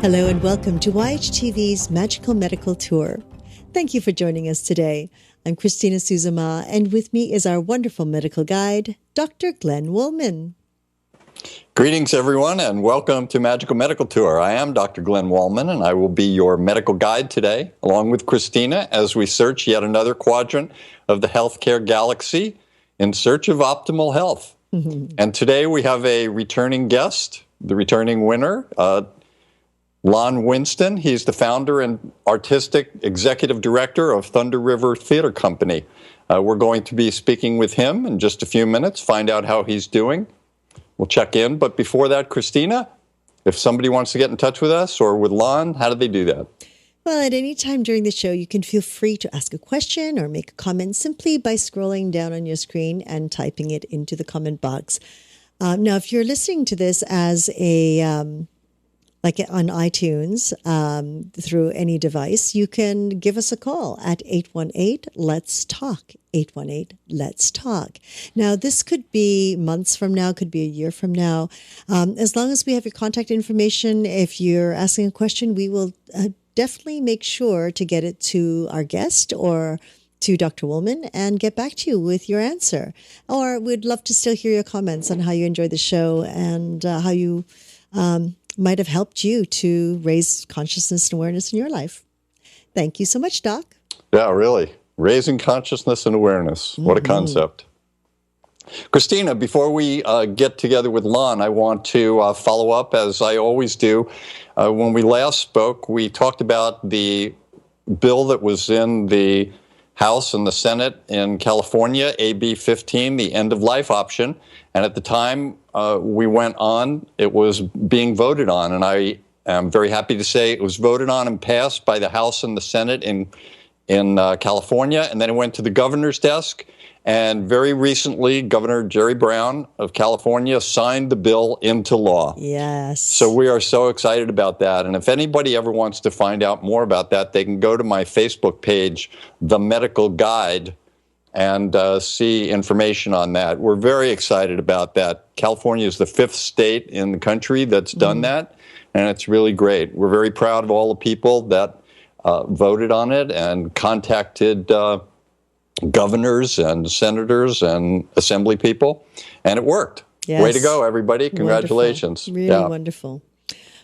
Hello and welcome to YHTV's Magical Medical Tour. Thank you for joining us today. I'm Christina Suzuma, and with me is our wonderful medical guide, Dr. Glenn Woolman. Greetings, everyone, and welcome to Magical Medical Tour. I am Dr. Glenn Woolman, and I will be your medical guide today, along with Christina, as we search yet another quadrant of the healthcare galaxy in search of optimal health. And today we have a returning guest, the returning winner, Lon Winston. He's the founder and artistic executive director of Thunder River Theater Company. We're going to be speaking with him in just a few minutes, find out how he's doing. We'll check in. But before that, Christina, if somebody wants to get in touch with us or with Lon, how do they do that? Well, at any time during the show, you can feel free to ask a question or make a comment simply by scrolling down on your screen and typing it into the comment box. Now, if you're listening to this as like on iTunes, through any device, you can give us a call at 818-LETS-TALK, 818-LETS-TALK. Now, this could be months from now, could be a year from now. As long as we have your contact information, if you're asking a question, we will definitely make sure to get it to our guest or to Dr. Woolman and get back to you with your answer. Or we'd love to still hear your comments on how you enjoyed the show and how you might have helped you to raise consciousness and awareness in your life. Thank you so much, Doc. Yeah, really. Raising consciousness and awareness. What a concept. Christina, before we get together with Lon, I want to follow up, as I always do. When we last spoke, we talked about the bill that was in the House and the Senate in California, AB 15, the end-of-life option. And at the time we went on, it was being voted on. And I am very happy to say it was voted on and passed by the House and the Senate in California. And then it went to the governor's desk. And very recently, Governor Jerry Brown of California signed the bill into law. Yes. So we are so excited about that. And if anybody ever wants to find out more about that, they can go to my Facebook page, The Medical Guide, and see information on that. We're very excited about that. California is the 5th state in the country that's done that, and it's really great. We're very proud of all the people that voted on it and contacted governors and senators and assembly people, and it worked. Yes. Way to go, everybody. Congratulations. Wonderful. Really wonderful.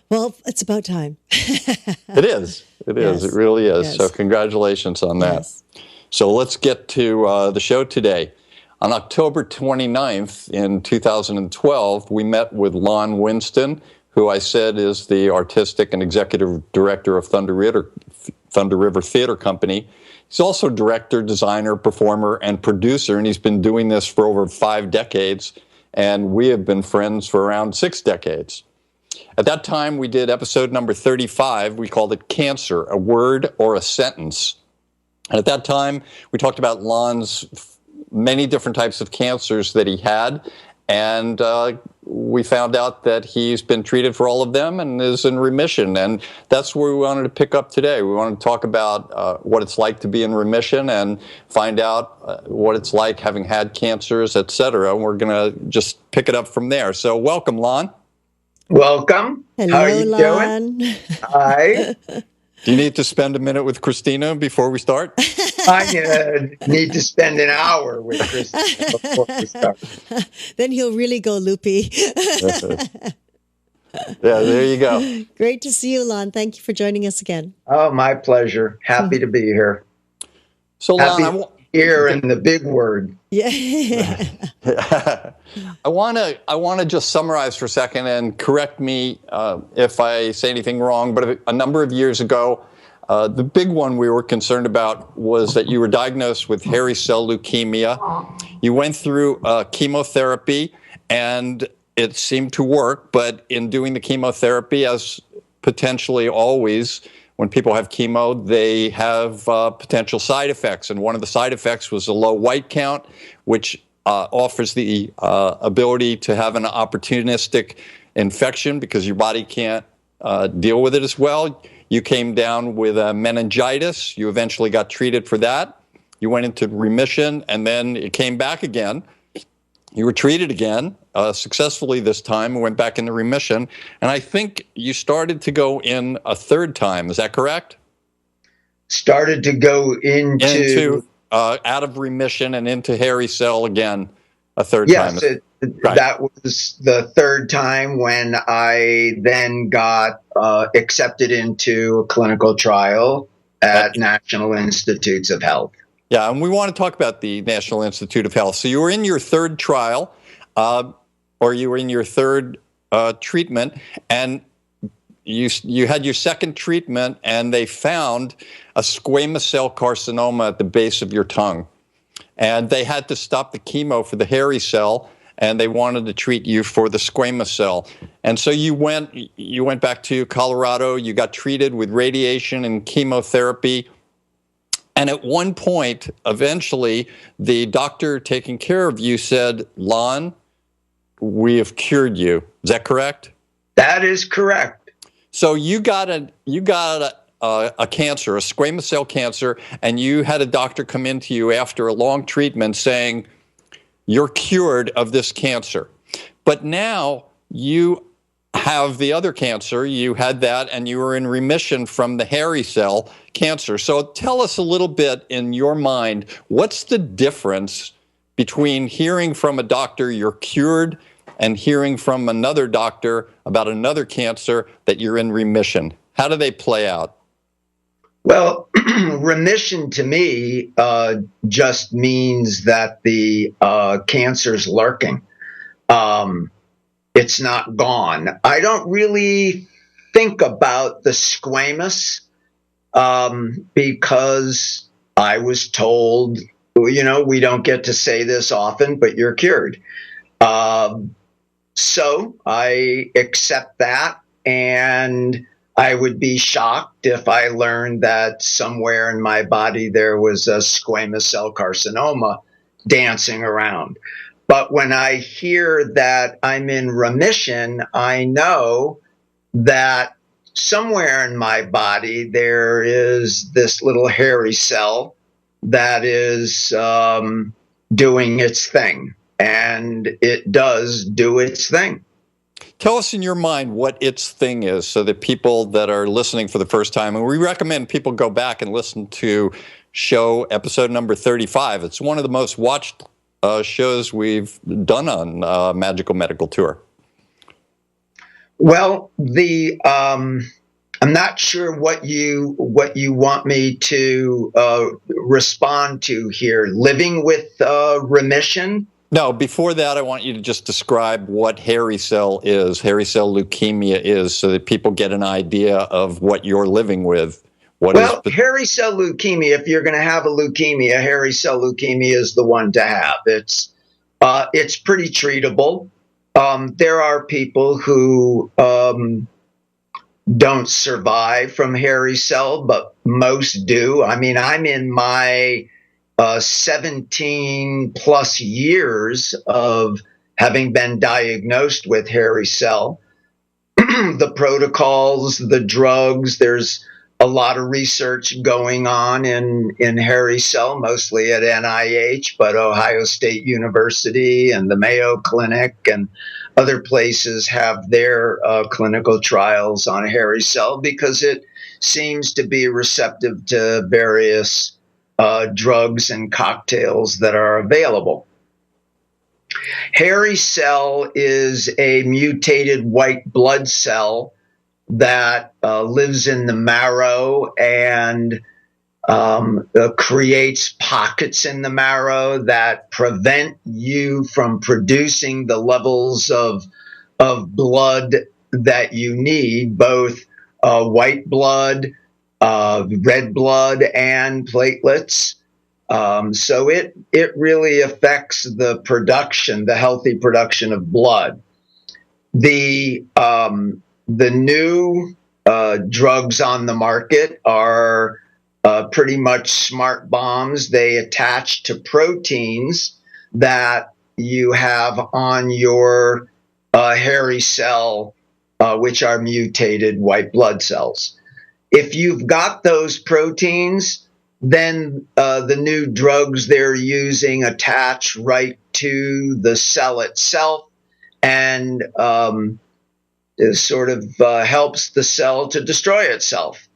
Well, it's about time. It is. It is. Yes. It really is. Yes. So congratulations on that. Yes. So let's get to the show today. On October 29th in 2012, we met with Lon Winston, who I said is the artistic and executive director of Thunder River Theater Company. He's also director, designer, performer, and producer, and he's been doing this for over 5 decades, and we have been friends for around 6 decades. At that time, we did episode number 35. We called it Cancer, a Word or a Sentence. And at that time, we talked about Lon's many different types of cancers that he had, and we found out that he's been treated for all of them and is in remission. And that's where we wanted to pick up today. We wanted to talk about what it's like to be in remission and find out what it's like having had cancers, et cetera. And we're going to just pick it up from there. So welcome, Lon. Welcome. Hello, how are you Lon. doing? Hi. Do you need to spend a minute with Christina before we start? I need to spend an hour with Christina before we start. Then he'll really go loopy. Yeah, there you go. Great to see you, Lon. Thank you for joining us again. Oh, my pleasure. Happy to be here. So, Lon, here in the big word. Yeah. I want to just summarize for a second and correct me if I say anything wrong, but a number of years ago, the big one we were concerned about was that you were diagnosed with hairy cell leukemia. You went through chemotherapy, and it seemed to work, but in doing the chemotherapy, as potentially always, when people have chemo, they have potential side effects. And one of the side effects was a low white count, which offers the ability to have an opportunistic infection because your body can't deal with it as well. You came down with meningitis. You eventually got treated for that. You went into remission, and then it came back again. You were treated again, successfully this time, and went back into remission. And I think you started to go in a third time. Is that correct? Started to go into out of remission and into hairy cell again a third time. Yes, that was the third time when I then got accepted into a clinical trial at National Institutes of Health. Yeah, and we want to talk about the National Institute of Health. So you were in your third trial, or you were in your third treatment, and you had your second treatment, and they found a squamous cell carcinoma at the base of your tongue. And they had to stop the chemo for the hairy cell, and they wanted to treat you for the squamous cell. And so you went back to Colorado, you got treated with radiation and chemotherapy. And at one point, eventually, the doctor taking care of you said, "Lon, we have cured you." Is that correct? That is correct. So you got a cancer, a squamous cell cancer, and you had a doctor come into you after a long treatment saying, "You're cured of this cancer." But now you have the other cancer, you had that, and you were in remission from the hairy cell cancer. So tell us a little bit, in your mind, what's the difference between hearing from a doctor you're cured and hearing from another doctor about another cancer that you're in remission? How do they play out? Well, remission to me just means that the cancer's lurking. It's not gone. I don't really think about the squamous because I was told, we don't get to say this often, but you're cured. So I accept that, and I would be shocked if I learned that somewhere in my body there was a squamous cell carcinoma dancing around. But when I hear that I'm in remission, I know that somewhere in my body there is this little hairy cell that is doing its thing, and it does do its thing. Tell us in your mind what its thing is, so that people that are listening for the first time, and we recommend people go back and listen to episode number 35. It's one of the most watched shows we've done on Magical Medical Tour. Well, I'm not sure what you want me to respond to here. Living with remission? No, before that, I want you to just describe what hairy cell is, hairy cell leukemia is, so that people get an idea of what you're living with. Hairy cell leukemia, if you're going to have a leukemia, hairy cell leukemia is the one to have. It's pretty treatable. There are people who don't survive from hairy cell, but most do. I mean, I'm in my 17 plus years of having been diagnosed with hairy cell. The protocols, the drugs, there's a lot of research going on in hairy cell, mostly at NIH, but Ohio State University and the Mayo Clinic and other places have their clinical trials on hairy cell because it seems to be receptive to various drugs and cocktails that are available. Hairy cell is a mutated white blood cell that lives in the marrow and creates pockets in the marrow that prevent you from producing the levels of blood that you need, both white blood, red blood, and platelets. So it really affects the production, the healthy production of blood. The new drugs on the market are pretty much smart bombs. They attach to proteins that you have on your hairy cell, which are mutated white blood cells. If you've got those proteins, then the new drugs they're using attach right into the cell itself and it sort of helps the cell to destroy itself.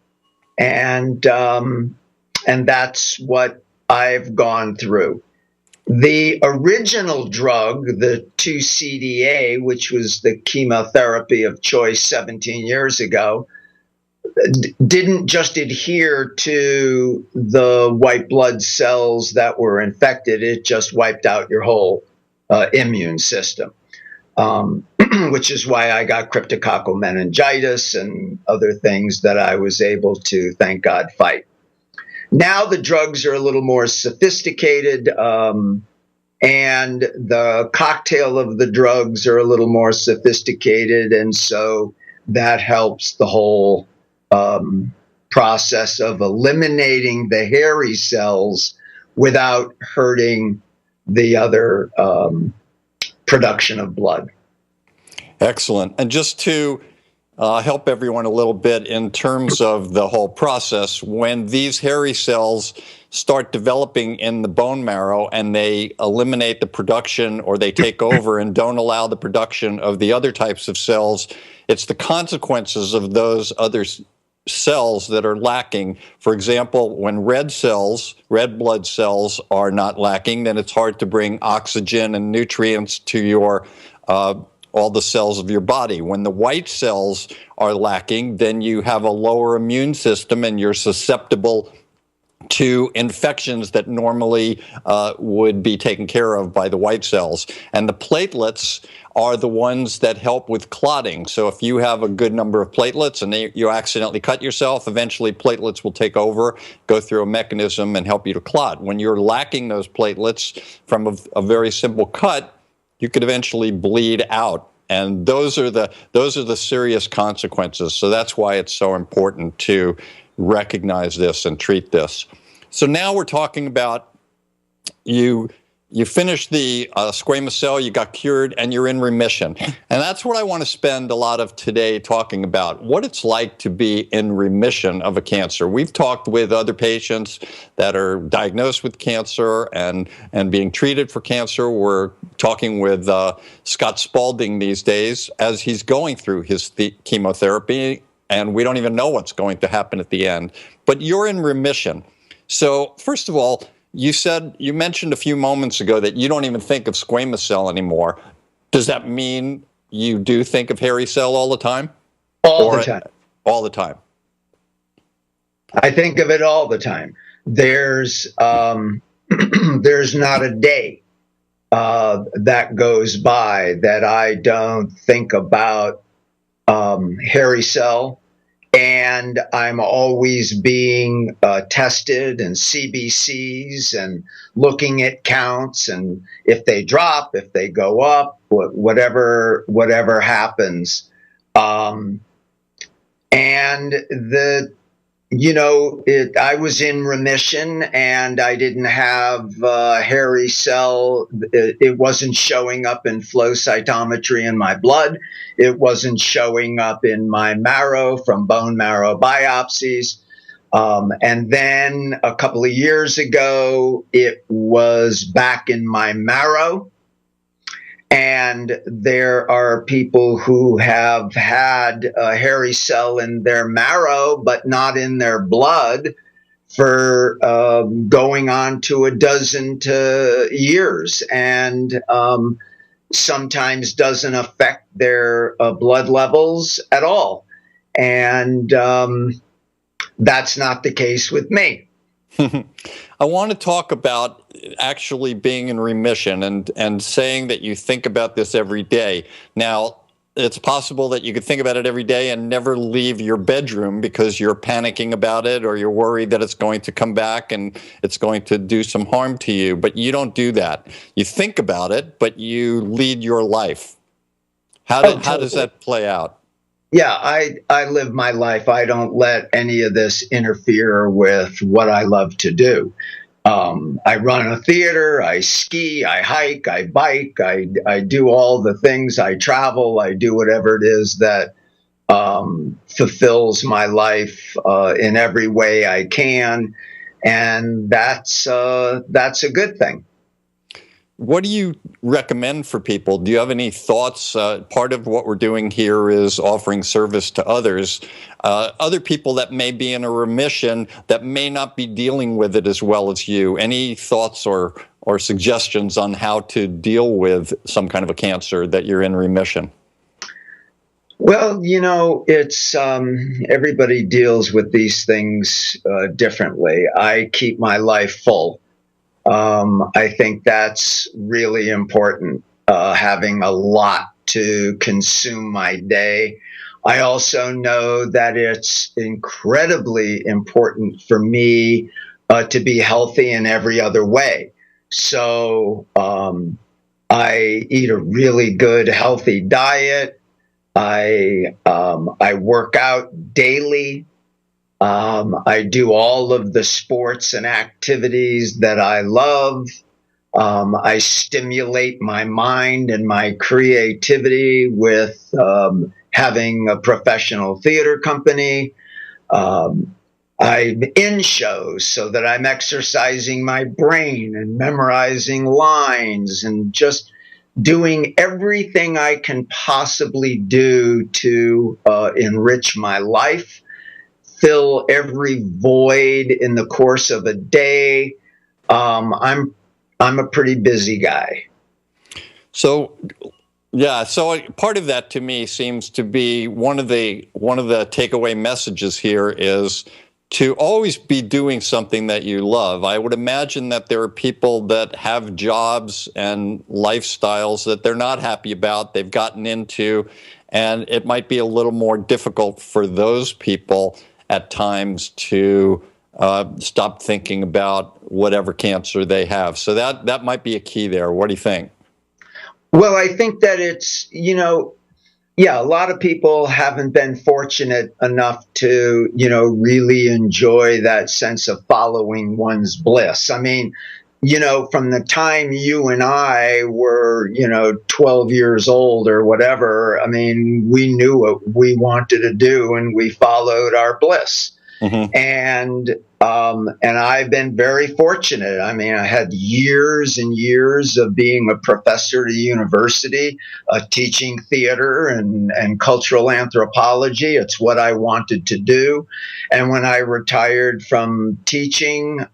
And that's what I've gone through. The original drug, the 2-CDA, which was the chemotherapy of choice 17 years ago, didn't just adhere to the white blood cells that were infected. It just wiped out your whole immune system, which is why I got cryptococcal meningitis and other things that I was able to, thank God, fight. Now the drugs are a little more sophisticated, and the cocktail of the drugs are a little more sophisticated, and so that helps the whole process of eliminating the hairy cells without hurting the other production of blood. Excellent. And just to help everyone a little bit in terms of the whole process, when these hairy cells start developing in the bone marrow and they eliminate the production or they take over and don't allow the production of the other types of cells, it's the consequences of those other cells that are lacking. For example, when red blood cells are not lacking, then it's hard to bring oxygen and nutrients to your all the cells of your body. When the white cells are lacking, then you have a lower immune system and you're susceptible to infections that normally would be taken care of by the white cells. And the platelets are the ones that help with clotting. So if you have a good number of platelets and you accidentally cut yourself, eventually platelets will take over, go through a mechanism and help you to clot. When you're lacking those platelets from a very simple cut, you could eventually bleed out. And those are the serious consequences. So that's why it's so important to recognize this and treat this. So now we're talking about you finished the squamous cell, you got cured, and you're in remission. And that's what I want to spend a lot of today talking about, what it's like to be in remission of a cancer. We've talked with other patients that are diagnosed with cancer and being treated for cancer. We're talking with Scott Spalding these days as he's going through his chemotherapy, and we don't even know what's going to happen at the end. But you're in remission. So first of all, you mentioned a few moments ago that you don't even think of squamous cell anymore. Does that mean you do think of hairy cell all the time? All the time. All the time. I think of it all the time. There's there's not a day that goes by that I don't think about hairy cell. And I'm always being tested and CBCs and looking at counts and if they drop, if they go up, whatever happens. And I was in remission and I didn't have hairy cell. It wasn't showing up in flow cytometry in my blood. It wasn't showing up in my marrow from bone marrow biopsies. And then a couple of years ago, it was back in my marrow. And there are people who have had a hairy cell in their marrow, but not in their blood for going on to a dozen years, and sometimes doesn't affect their blood levels at all. And that's not the case with me. I want to talk about actually being in remission and saying that you think about this every day. Now, it's possible that you could think about it every day and never leave your bedroom because you're panicking about it or you're worried that it's going to come back and it's going to do some harm to you. But you don't do that. You think about it, but you lead your life. How does that play out? Yeah, I live my life. I don't let any of this interfere with what I love to do. I run a theater, I ski, I hike, I bike, I do all the things, I travel, I do whatever it is that fulfills my life in every way I can. And that's a good thing. what do you recommend for people? Do you have any thoughts? Part of what we're doing here is offering service to others, other people that may be in a remission that may not be dealing with it as well as you. Any thoughts or suggestions on how to deal with some kind of a cancer that you're in remission? Well, it's everybody deals with these things differently. I keep my life full. I think that's really important, having a lot to consume my day. I also know that it's incredibly important for me to be healthy in every other way. So I eat a really good, healthy diet. I work out daily. I do all of the sports and activities that I love. I stimulate my mind and my creativity with having a professional theater company. I'm in shows so that I'm exercising my brain and memorizing lines and just doing everything I can possibly do to enrich my life, fill every void in the course of a day. I'm a pretty busy guy. So, yeah. So part of that to me seems to be one of the takeaway messages here is to always be doing something that you love. I would imagine that there are people that have jobs and lifestyles that they're not happy about, they've gotten into, and it might be a little more difficult for those people at times to stop thinking about whatever cancer they have. So that might be a key there. What do you think? Well, I think that it's, yeah, a lot of people haven't been fortunate enough to, really enjoy that sense of following one's bliss. I mean, from the time you and I were, 12 years old or whatever, I mean, we knew what we wanted to do and we followed our bliss. Mm-hmm. And I've been very fortunate. I mean, I had years and years of being a professor at a university, teaching theater and cultural anthropology. It's what I wanted to do. And when I retired from teaching,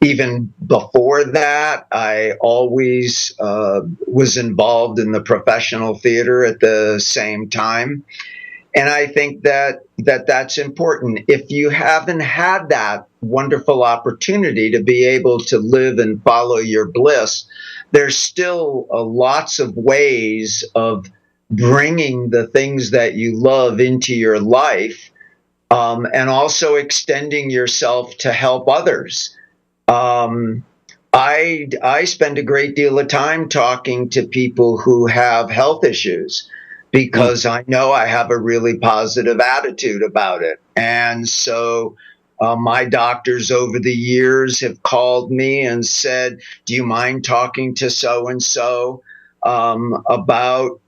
even before that, I always was involved in the professional theater at the same time. And I think that's important. If you haven't had that wonderful opportunity to be able to live and follow your bliss, there's still lots of ways of bringing the things that you love into your life, and also extending yourself to help others. I spend a great deal of time talking to people who have health issues, because I know I have a really positive attitude about it. And so my doctors over the years have called me and said, do you mind talking to so-and-so about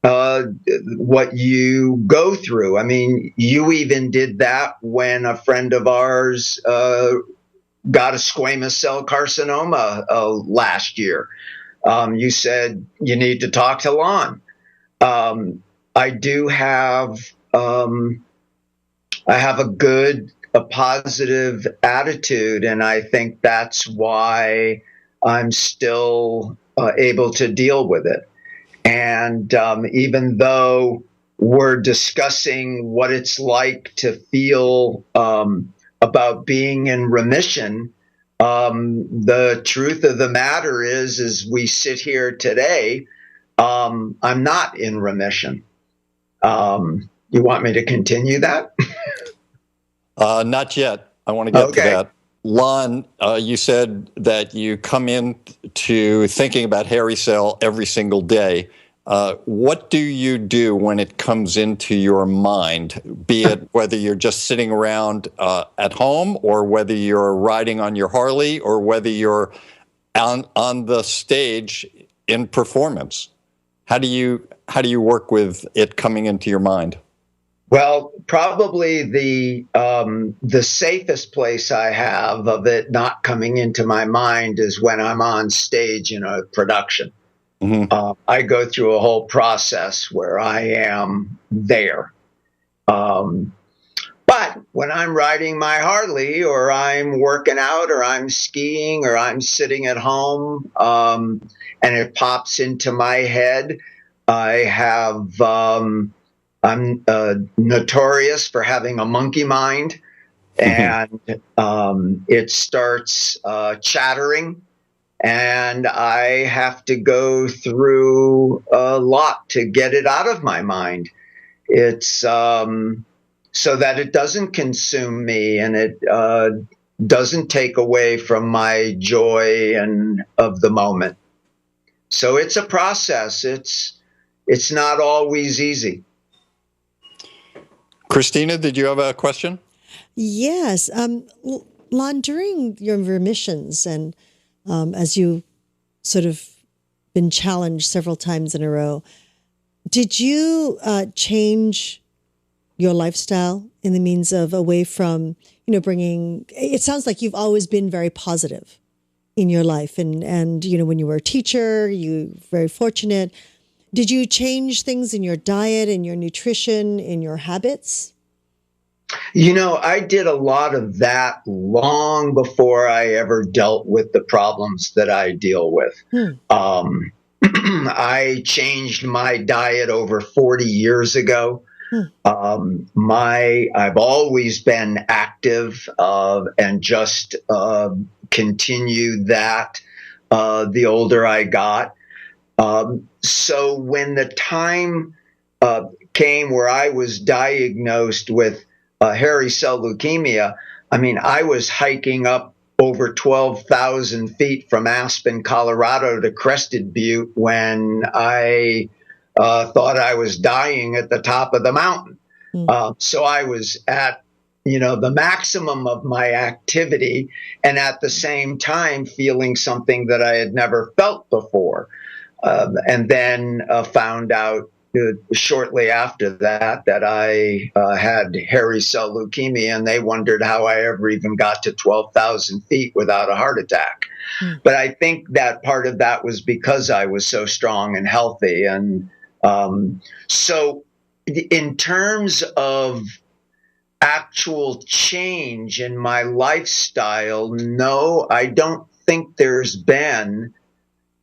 what you go through? I mean, you even did that when a friend of ours got a squamous cell carcinoma last year. You said you need to talk to Lon. I do have, I have a positive attitude, and I think that's why I'm still able to deal with it. And even though we're discussing what it's like to feel about being in remission, the truth of the matter is, as we sit here today, I'm not in remission. You want me to continue that? Not yet. I want to get to that. Lon, you said that you come in to thinking about Hairy Cell every single day. What do you do when it comes into your mind, be it whether you're just sitting around at home, or whether you're riding on your Harley, or whether you're on the stage in performance? How do you work with it coming into your mind? Well, probably the safest place I have of it not coming into my mind is when I'm on stage in a production. Hmm. I go through a whole process where I am there. Um, but when I'm riding my Harley, or I'm working out, or I'm skiing, or I'm sitting at home, and it pops into my head, I have. I'm notorious for having a monkey mind, and it starts chattering, and I have to go through a lot to get it out of my mind. It's so that it doesn't consume me, and it doesn't take away from my joy and of the moment. So it's a process. It's not always easy. Christina, did you have a question? Yes. Lon, during your remissions and as you sort of been challenged several times in a row, did you change your lifestyle in the means of away from, bringing, it sounds like you've always been very positive in your life. And, when you were a teacher, you very fortunate. Did you change things in your diet, in your nutrition, in your habits? I did a lot of that long before I ever dealt with the problems that I deal with. Hmm. I changed my diet over 40 years ago. Hmm. I've always been active, and just continued that the older I got. So when the time came where I was diagnosed with hairy cell leukemia, I mean, I was hiking up over 12,000 feet from Aspen, Colorado to Crested Butte when I thought I was dying at the top of the mountain. Hmm. So I was at the maximum of my activity, and at the same time feeling something that I had never felt before. And then found out shortly after that I had hairy cell leukemia, and they wondered how I ever even got to 12,000 feet without a heart attack. Hmm. But I think that part of that was because I was so strong and healthy. And so, in terms of actual change in my lifestyle, no, I don't think there's been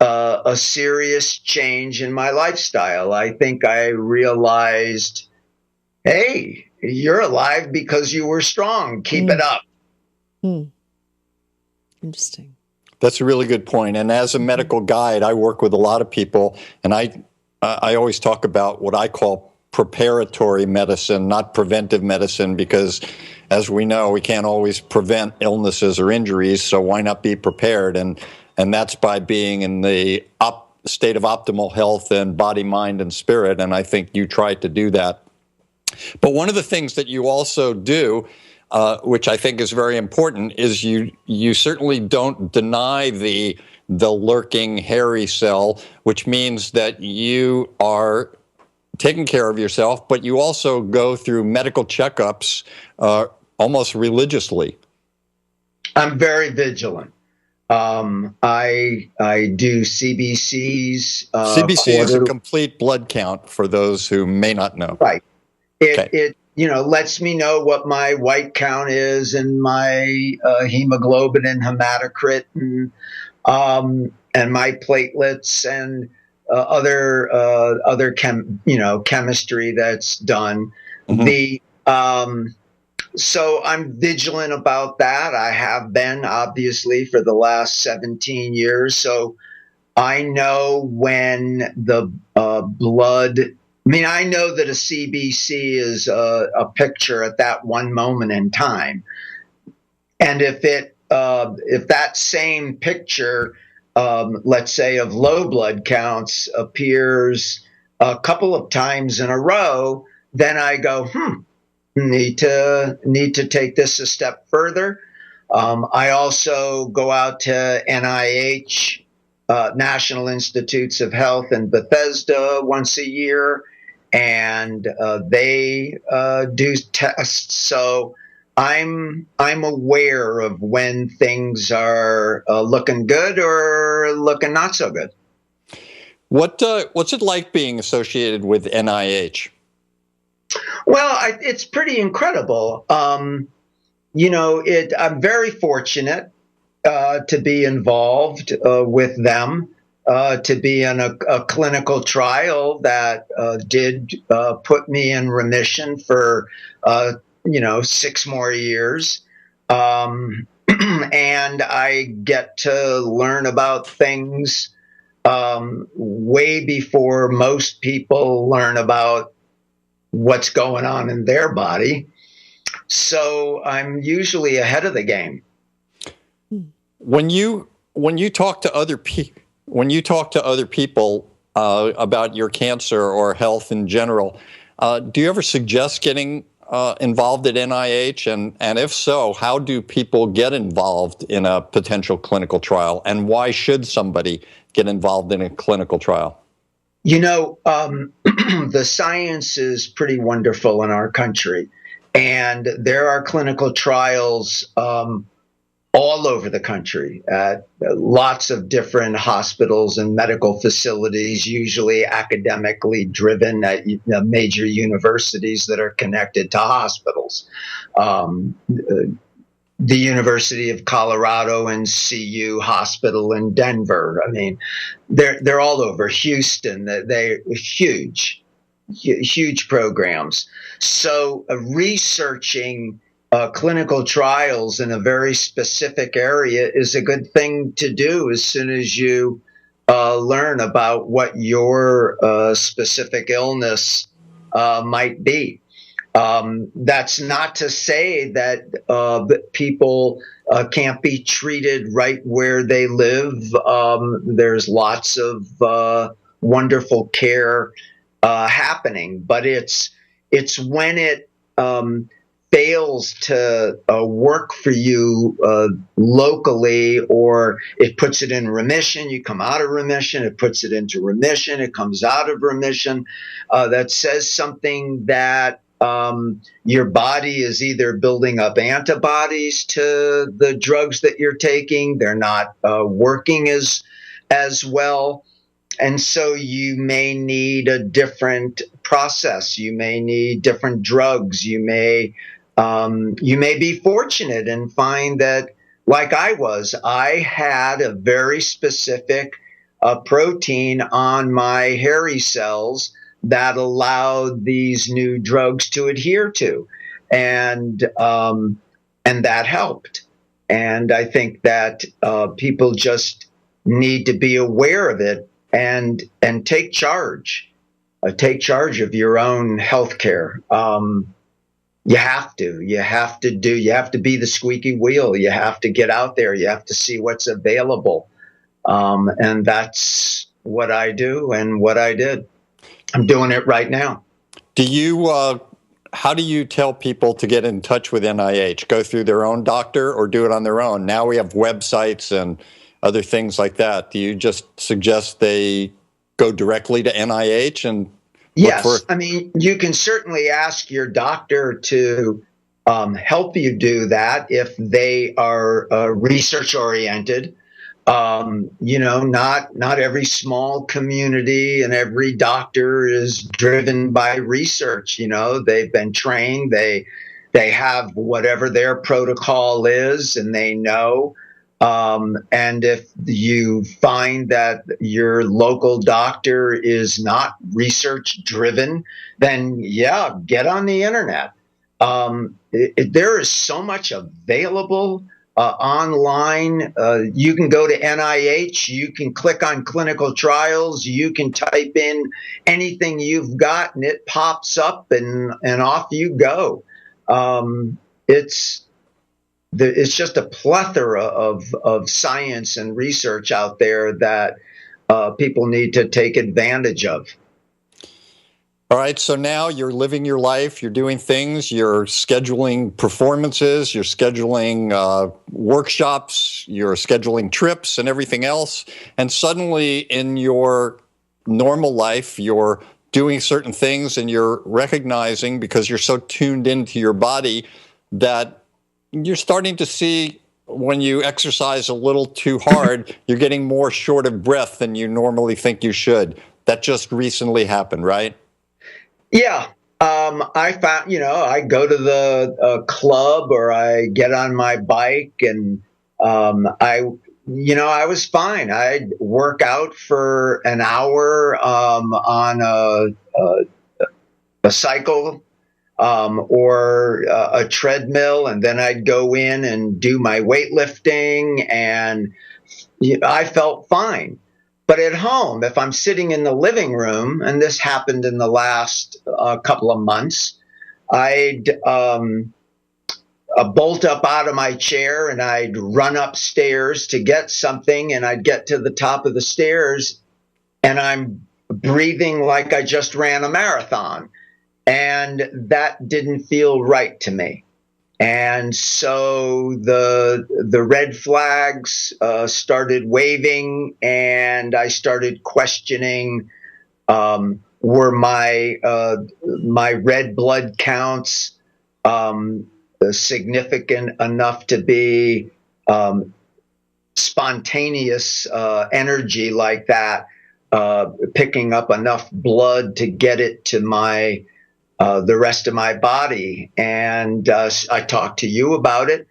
a serious change in my lifestyle. I think I realized, hey, you're alive because you were strong. Keep Hmm. it up. Hmm. Interesting. That's a really good point. And as a medical guide, I work with a lot of people, and I always talk about what I call preparatory medicine, not preventive medicine, because as we know, we can't always prevent illnesses or injuries. So why not be prepared? And that's by being in the state of optimal health and body, mind, and spirit. And I think you tried to do that. But one of the things that you also do, which I think is very important, is you certainly don't deny the lurking hairy cell, which means that you are taking care of yourself, but you also go through medical checkups almost religiously. I'm very vigilant. I do CBCs. CBC is a complete blood count for those who may not know. Right. Okay. It lets me know what my white count is, and my hemoglobin and hematocrit, and my platelets, and other chemistry that's done. Mm-hmm. The So I'm vigilant about that. I have been, obviously, for the last 17 years. So I know when the blood. I mean, I know that a CBC is a picture at that one moment in time, and if that same picture, let's say of low blood counts, appears a couple of times in a row, then I go, need to take this a step further. I also go out to NIH, National Institutes of Health in Bethesda, once a year, and they do tests. So I'm aware of when things are looking good or looking not so good. What's it like being associated with NIH? Well, it's pretty incredible. I'm very fortunate to be involved with them, to be in a clinical trial that did put me in remission for, 6 more years. And I get to learn about things way before most people learn about what's going on in their body. So I'm usually ahead of the game. When you talk to other people about your cancer or health in general, do you ever suggest getting involved at NIH? And if so, how do people get involved in a potential clinical trial? And why should somebody get involved in a clinical trial? The science is pretty wonderful in our country, and there are clinical trials all over the country at lots of different hospitals and medical facilities, usually academically driven at major universities that are connected to hospitals. The University of Colorado and CU Hospital in Denver. I mean, they're all over. Houston, they're huge programs. So researching clinical trials in a very specific area is a good thing to do as soon as you learn about what your specific illness might be. That's not to say that people can't be treated right where they live. There's lots of wonderful care happening, but it's when it fails to work for you locally, or it puts it in remission, you come out of remission, it puts it into remission, it comes out of remission, that says something that your body is either building up antibodies to the drugs that you're taking, they're not working as well. And so you may need a different process. You may need different drugs. You may be fortunate and find that, like I had a very specific protein on my hairy cells that allowed these new drugs to adhere to, and that helped. And I think that people just need to be aware of it and take charge. Take charge of your own health care. You have to be the squeaky wheel. You have to get out there. You have to see what's available. And that's what I do and what I did. I'm doing it right now. How do you tell people to get in touch with NIH? Go through their own doctor or do it on their own? Now we have websites and other things like that. Do you just suggest they go directly to NIH and Yes, I mean, you can certainly ask your doctor to help you do that if they are research oriented. Not every small community and every doctor is driven by research. They've been trained. They have whatever their protocol is, and they know. And if you find that your local doctor is not research driven, then yeah, get on the internet. There is so much available online. You can go to NIH, you can click on clinical trials, you can type in anything you've got and it pops up and off you go. It's just a plethora of science and research out there that people need to take advantage of. All right, so now you're living your life, you're doing things, you're scheduling performances, you're scheduling workshops, you're scheduling trips and everything else, and suddenly in your normal life, your doing certain things and you're recognizing, because you're so tuned into your body, that you're starting to see when you exercise a little too hard, you're getting more short of breath than you normally think you should. That just recently happened, right? Yeah. I found, I go to the club or I get on my bike and I was fine. I'd work out for an hour on a cycle or a treadmill, and then I'd go in and do my weightlifting, and I felt fine. But at home, if I'm sitting in the living room, and this happened in the last couple of months, I'd bolt up out of my chair and I'd run upstairs to get something, and I'd get to the top of the stairs and I'm breathing like I just ran a marathon. And that didn't feel right to me. And so the red flags started waving, and I started questioning: were my red blood counts significant enough to be spontaneous energy like that, picking up enough blood to get it to the rest of my body? And I talked to you about it.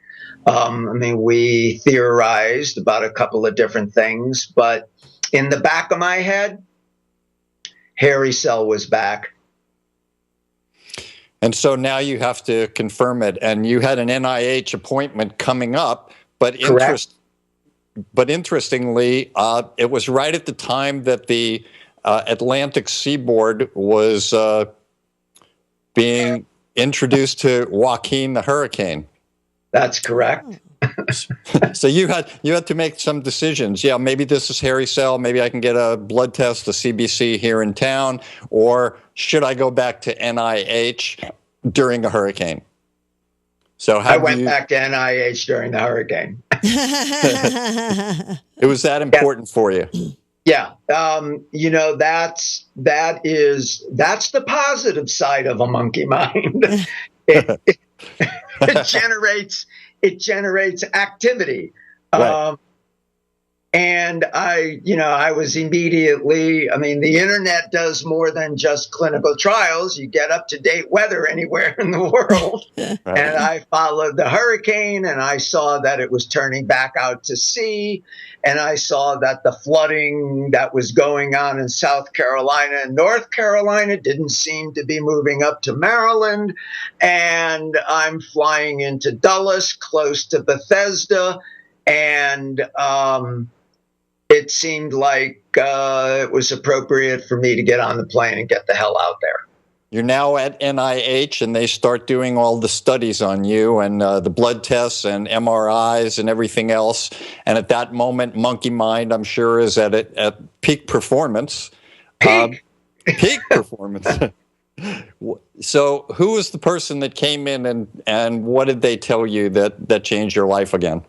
We theorized about a couple of different things, but in the back of my head, Hairy Cell was back. And so now you have to confirm it. And you had an NIH appointment coming up, but interestingly, it was right at the time that the Atlantic seaboard was being introduced to Joaquin the hurricane. That's correct. So you had to make some decisions. Yeah, maybe this is Hairy Cell. Maybe I can get a blood test, a CBC here in town, or should I go back to NIH during a hurricane? So I went back to NIH during the hurricane. It was that important for you. Yeah. That's the positive side of a monkey mind. It generates activity. Right. And I was immediately, the internet does more than just clinical trials. You get up-to-date weather anywhere in the world. Right. And I followed the hurricane, and I saw that it was turning back out to sea. And I saw that the flooding that was going on in South Carolina and North Carolina didn't seem to be moving up to Maryland. And I'm flying into Dulles, close to Bethesda. And it seemed like it was appropriate for me to get on the plane and get the hell out there. You're now at NIH, and they start doing all the studies on you and the blood tests and MRIs and everything else. And at that moment, Monkey Mind, I'm sure, is at peak performance. Peak Performance. So who was the person that came in and what did they tell you that changed your life again?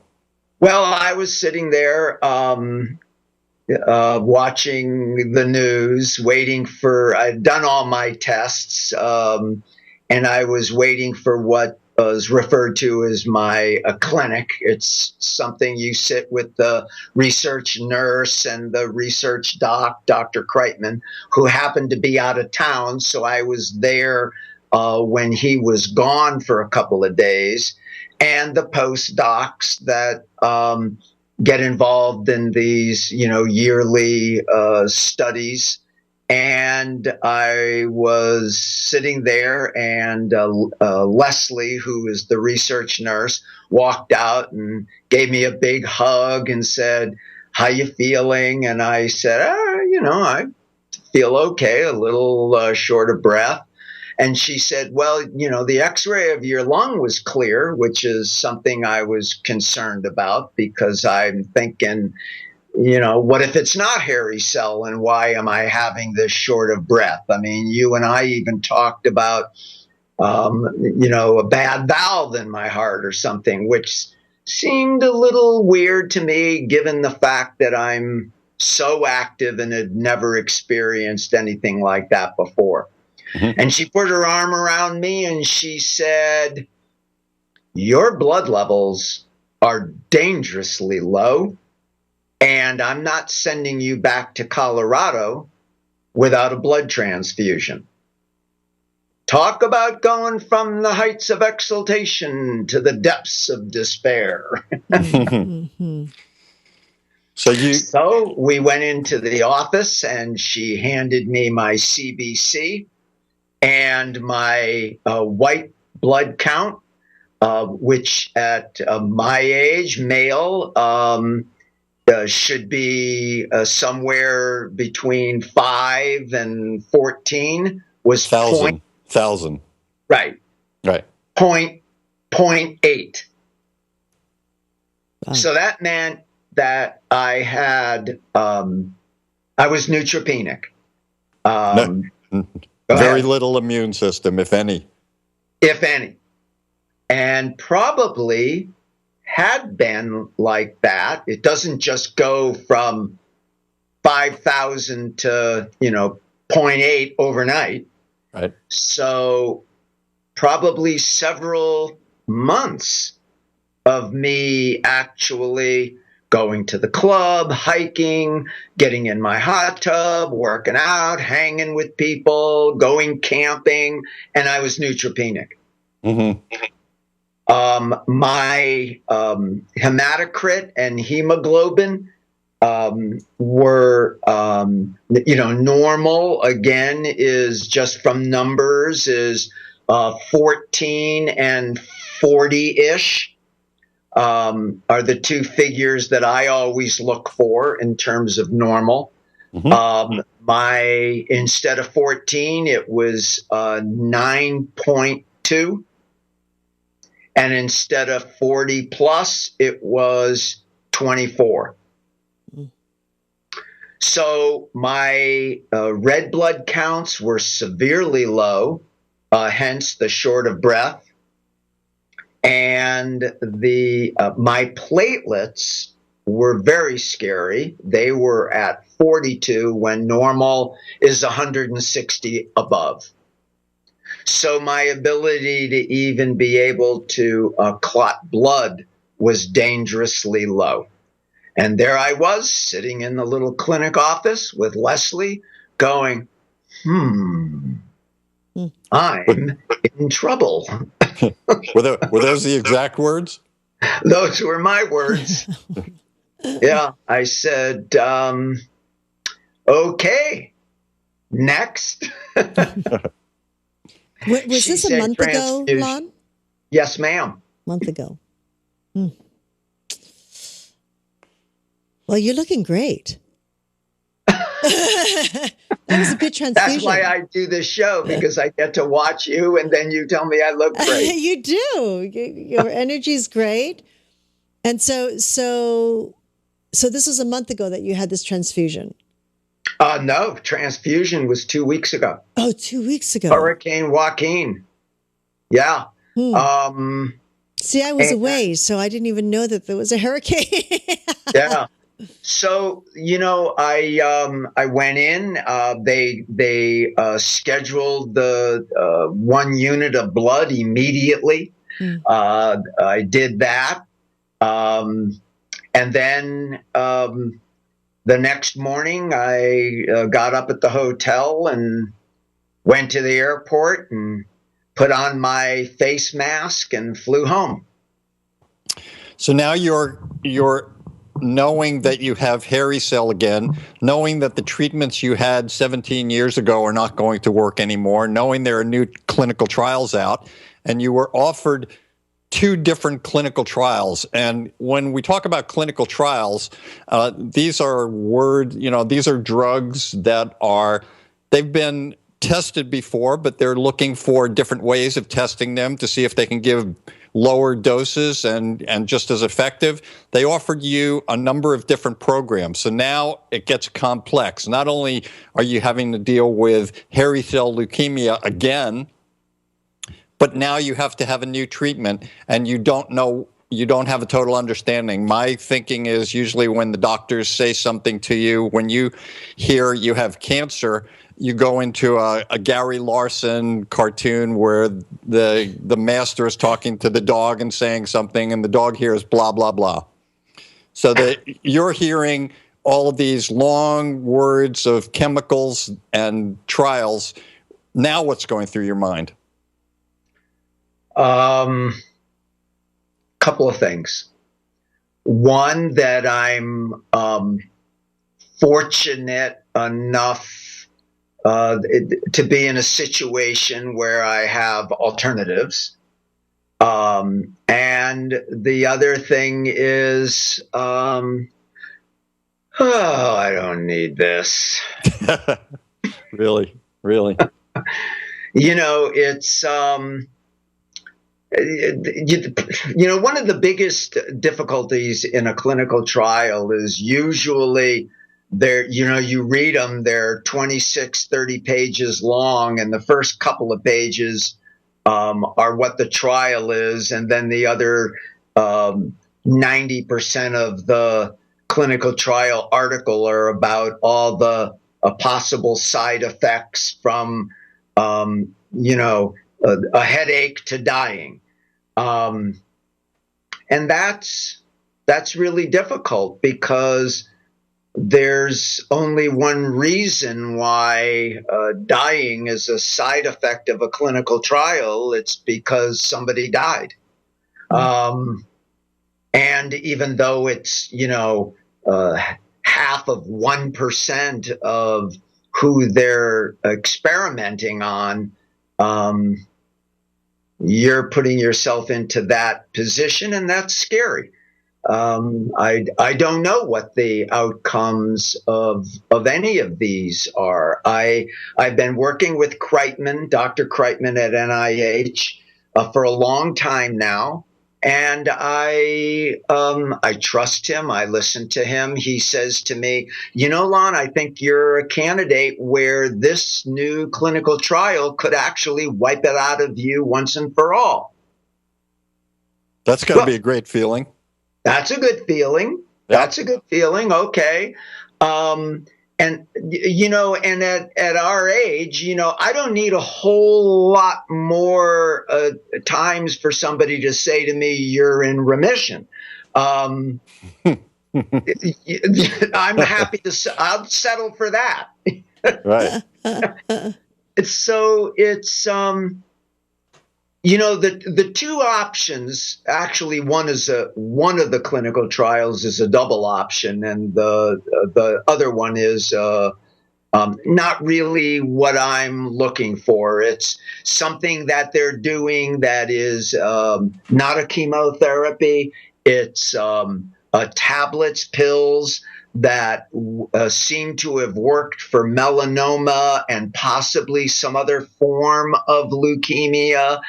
Well, I was sitting there watching the news, I'd done all my tests, and I was waiting for what was referred to as my clinic. It's something you sit with the research nurse and the research doc, Dr. Kreitman, who happened to be out of town. So I was there when he was gone for a couple of days, and the postdocs that get involved in these, yearly studies. And I was sitting there, and Leslie, who is the research nurse, walked out and gave me a big hug and said, "How you feeling?" And I said, I feel okay, a little short of breath. And she said, "Well, the x-ray of your lung was clear," which is something I was concerned about, because I'm thinking, what if it's not Hairy Cell, and why am I having this short of breath? You and I even talked about, a bad valve in my heart or something, which seemed a little weird to me, given the fact that I'm so active and had never experienced anything like that before. Mm-hmm. And she put her arm around me and she said, "Your blood levels are dangerously low, and I'm not sending you back to Colorado without a blood transfusion." Talk about going from the heights of exultation to the depths of despair. Mm-hmm. So we went into the office and she handed me my CBC and my white blood count, which at my age, male, should be somewhere between 5 and 14, was 1,000. Right. 0.8. Wow. So that meant that I had, I was neutropenic. Very little immune system, if any. If any. And probably had been like that. It doesn't just go from 5,000 to, 0.8 overnight. Right. So probably several months of me actually going to the club, hiking, getting in my hot tub, working out, hanging with people, going camping, and I was neutropenic. Mm-hmm. My hematocrit and hemoglobin were, normal, again, is just from numbers, is 14 and 40-ish are the two figures that I always look for in terms of normal. Mm-hmm. Instead of 14, it was 9.2. And instead of 40 plus, it was 24. So my red blood counts were severely low, hence the short of breath. And my platelets were very scary. They were at 42 when normal is 160 above. So my ability to even be able to clot blood was dangerously low. And there I was sitting in the little clinic office with Leslie going, I'm in trouble. Were those the exact words? Those were my words. Yeah, I said, okay, next. Was this a month ago, Lon? Yes, ma'am. Month ago. Well, you're looking great. That was a good transfusion. That's why I do this show, because I get to watch you and then you tell me I look great. You do. Your energy is great. And so this was a month ago that you had this transfusion. No, transfusion was 2 weeks ago. Oh, 2 weeks ago. Hurricane Joaquin. Yeah. See, I was away, so I didn't even know that there was a hurricane. Yeah. So, I went in, they scheduled the 1 unit of blood immediately. I did that. And then, the next morning I got up at the hotel and went to the airport and put on my face mask and flew home. So now you're knowing that you have hairy cell again, knowing that the treatments you had 17 years ago are not going to work anymore, knowing there are new clinical trials out, and you were offered 2 different clinical trials. And when we talk about clinical trials, these are these are drugs that they've been tested before, but they're looking for different ways of testing them to see if they can give lower doses and just as effective. They offered you a number of different programs. So now it gets complex. Not only are you having to deal with hairy cell leukemia again, but now you have to have a new treatment, and you don't know you don't have a total understanding. My thinking is usually when the doctors say something to you, when you hear you have cancer, you go into a Gary Larson cartoon where the master is talking to the dog and saying something, and the dog hears blah, blah, blah. So that you're hearing all of these long words of chemicals and trials. Now what's going through your mind? Couple of things. One, that I'm fortunate enough to be in a situation where I have alternatives. And the other thing is, oh, I don't need this. Really? You know, it's, one of the biggest difficulties in a clinical trial is usually you read them, they're 26, 30 pages long, and the first couple of pages are what the trial is, and then the other 90% of the clinical trial article are about all the possible side effects from, a headache to dying. And that's really difficult because there's only one reason why dying is a side effect of a clinical trial. It's because somebody died. And even though it's, half of 1% of who they're experimenting on, you're putting yourself into that position, and that's scary. I don't know what the outcomes of any of these are. I've been working with Dr. Kreitman at NIH for a long time now, and I trust him. I listen to him. He says to me, Lon, I think you're a candidate where this new clinical trial could actually wipe it out of you once and for all. That's got to be a great feeling. That's a good feeling. Yep. That's a good feeling. Okay. And at our age, I don't need a whole lot more times for somebody to say to me, you're in remission. I'm happy I'll settle for that. Right. So it's, the two options, actually, one of the clinical trials is a double option, and the other one is not really what I'm looking for. It's something that they're doing that is not a chemotherapy. It's tablets, pills that seem to have worked for melanoma and possibly some other form of leukemia.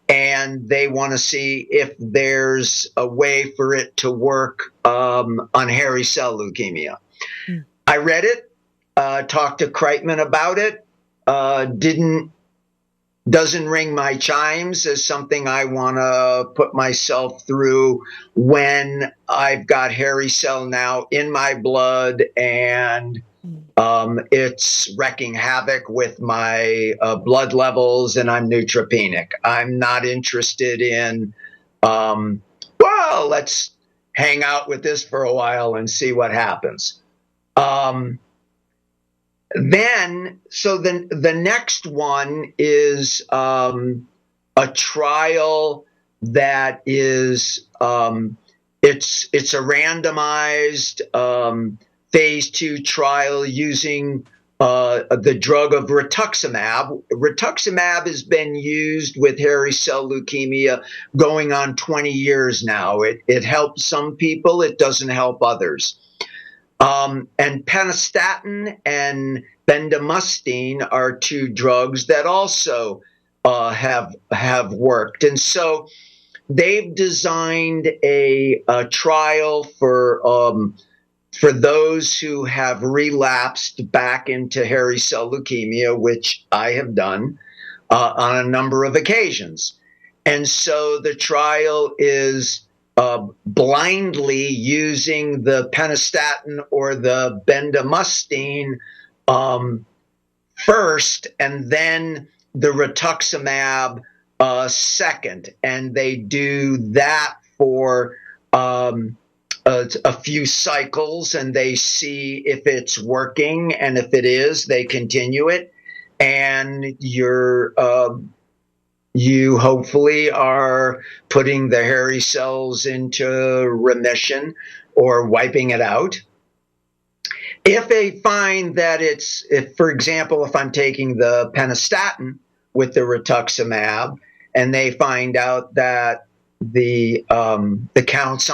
And they want to see if there's a way for it to work on hairy cell leukemia. I read it, talked to Kreitman about it, doesn't ring my chimes as something I want to put myself through when I've got hairy cell now in my blood, and it's wrecking havoc with my blood levels, and I'm neutropenic. I'm not interested in, let's hang out with this for a while and see what happens. The next one is a trial that is it's a randomized phase 2 trial using the drug of rituximab. Rituximab has been used with hairy cell leukemia going on 20 years now. It helps some people, it doesn't help others. And penistatin and bendamustine are two drugs that also have worked. And so they've designed a trial for those who have relapsed back into hairy cell leukemia, which I have done on a number of occasions. And so the trial is blindly using the penistatin or the bendamustine first, and then the rituximab second, and they do that for a few cycles, and they see if it's working, and if it is, they continue it, and you hopefully are putting the hairy cells into remission or wiping it out. If they find that for example, if I'm taking the penistatin with the rituximab, and they find out that the counts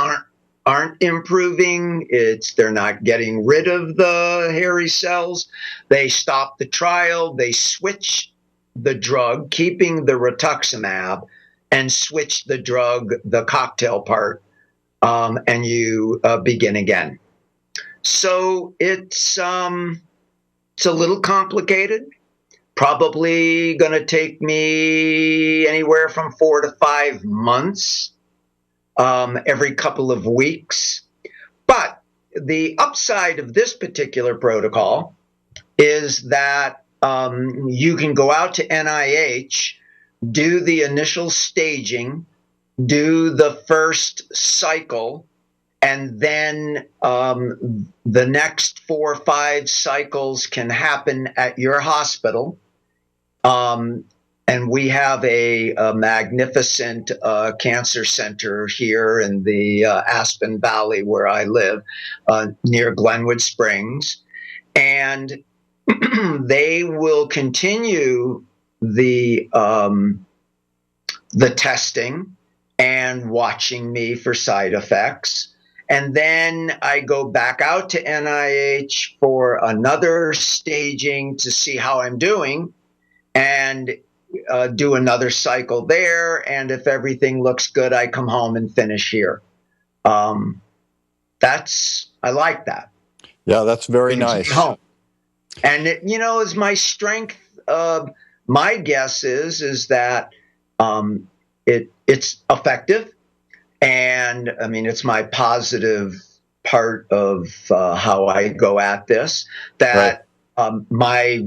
aren't improving, they're not getting rid of the hairy cells, they stop the trial, they switch the drug, keeping the rituximab, and switch the drug, the cocktail part, and you begin again. So it's a little complicated. Probably going to take me anywhere from 4 to 5 months, every couple of weeks. But the upside of this particular protocol is that you can go out to NIH, do the initial staging, do the first cycle, and then the next 4 or 5 cycles can happen at your hospital. And we have a magnificent cancer center here in the Aspen Valley where I live, near Glenwood Springs. And they will continue the testing and watching me for side effects. And then I go back out to NIH for another staging to see how I'm doing, and do another cycle there. And if everything looks good, I come home and finish here. I like that. Yeah, that's very nice. Home. And is my strength. My guess is that it's effective, and I mean it's my positive part of how I go at this. That my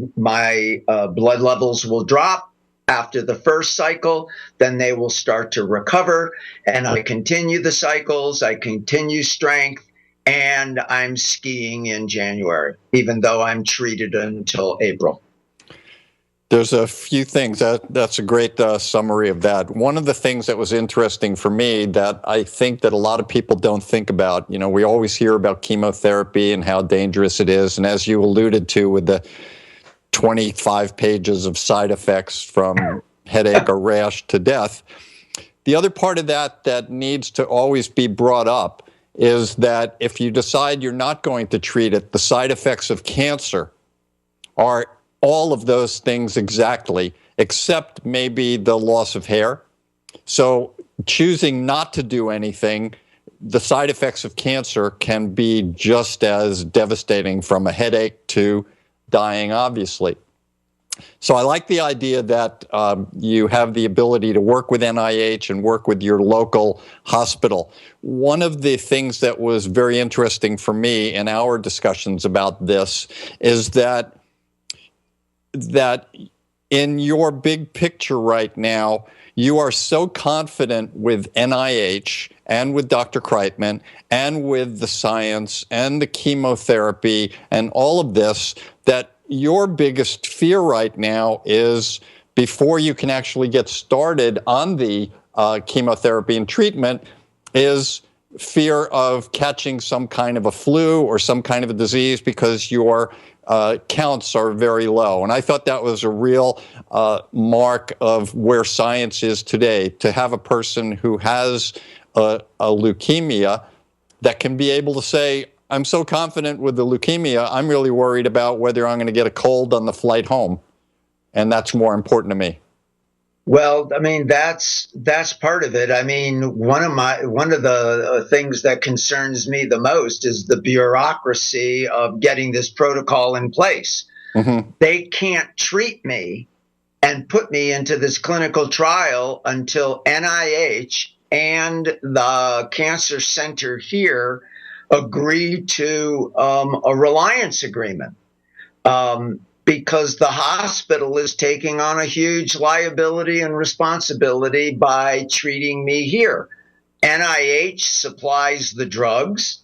blood levels will drop after the first cycle, then they will start to recover, and I continue the cycles. I continue strength. And I'm skiing in January, even though I'm treated until April. There's a few things. That's a great summary of that. One of the things that was interesting for me that I think that a lot of people don't think about, we always hear about chemotherapy and how dangerous it is. And as you alluded to with the 25 pages of side effects from headache or rash to death, the other part of that needs to always be brought up is that if you decide you're not going to treat it, the side effects of cancer are all of those things exactly, except maybe the loss of hair. So choosing not to do anything, the side effects of cancer can be just as devastating, from a headache to dying, obviously. So I like the idea that you have the ability to work with NIH and work with your local hospital. One of the things that was very interesting for me in our discussions about this is that in your big picture right now, you are so confident with NIH and with Dr. Kreitman and with the science and the chemotherapy and all of this that your biggest fear right now is, before you can actually get started on the chemotherapy and treatment, is fear of catching some kind of a flu or some kind of a disease because your counts are very low. And I thought that was a real mark of where science is today, to have a person who has a leukemia that can be able to say, I'm so confident with the leukemia, I'm really worried about whether I'm going to get a cold on the flight home. And that's more important to me. Well, I mean, that's part of it. I mean, one of the things that concerns me the most is the bureaucracy of getting this protocol in place. Mm-hmm. They can't treat me and put me into this clinical trial until NIH and the cancer center here agreed to a reliance agreement because the hospital is taking on a huge liability and responsibility by treating me here. NIH supplies the drugs,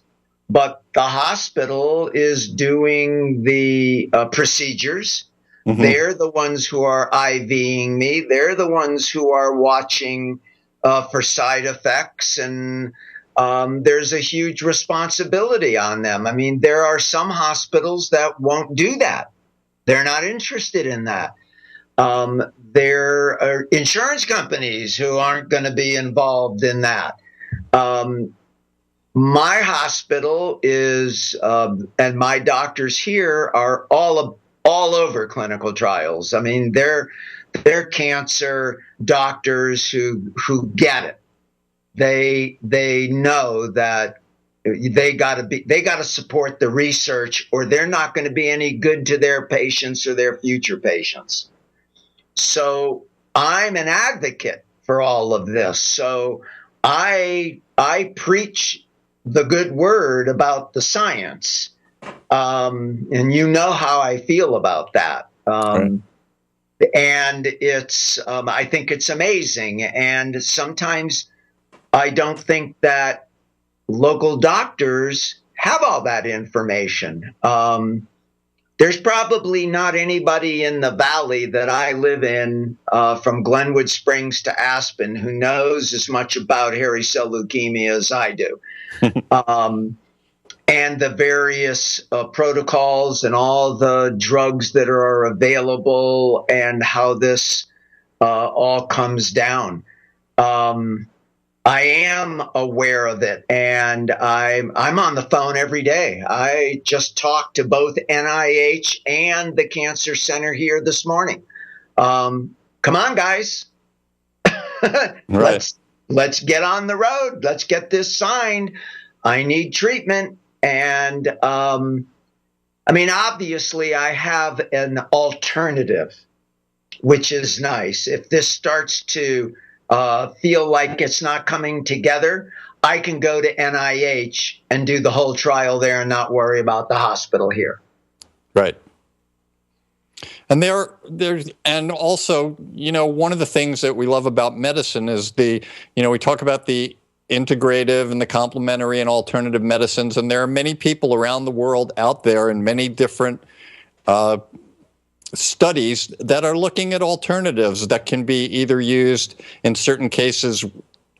but the hospital is doing the procedures. Mm-hmm. They're the ones who are IVing me. They're the ones who are watching for side effects, and there's a huge responsibility on them. I mean, there are some hospitals that won't do that. They're not interested in that. There are insurance companies who aren't going to be involved in that. My hospital is, and my doctors here are all over clinical trials. I mean, they're cancer doctors who get it. They know that they got to support the research, or they're not going to be any good to their patients or their future patients. So I'm an advocate for all of this. So I preach the good word about the science, and you know how I feel about that. Right. And it's I think it's amazing, and sometimes I don't think that local doctors have all that information. There's probably not anybody in the valley that I live in, from Glenwood Springs to Aspen, who knows as much about hairy cell leukemia as I do. And the various protocols and all the drugs that are available and how this all comes down. I am aware of it, and I'm on the phone every day. I just talked to both NIH and the Cancer Center here this morning. Come on, guys. Right. Let's get on the road. Let's get this signed. I need treatment. And I mean, obviously, I have an alternative, which is nice. If this starts to feel like it's not coming together, I can go to NIH and do the whole trial there and not worry about the hospital here. Right. And and also, you know, one of the things that we love about medicine is we talk about the integrative and the complementary and alternative medicines, and there are many people around the world out there in many different studies that are looking at alternatives that can be either used in certain cases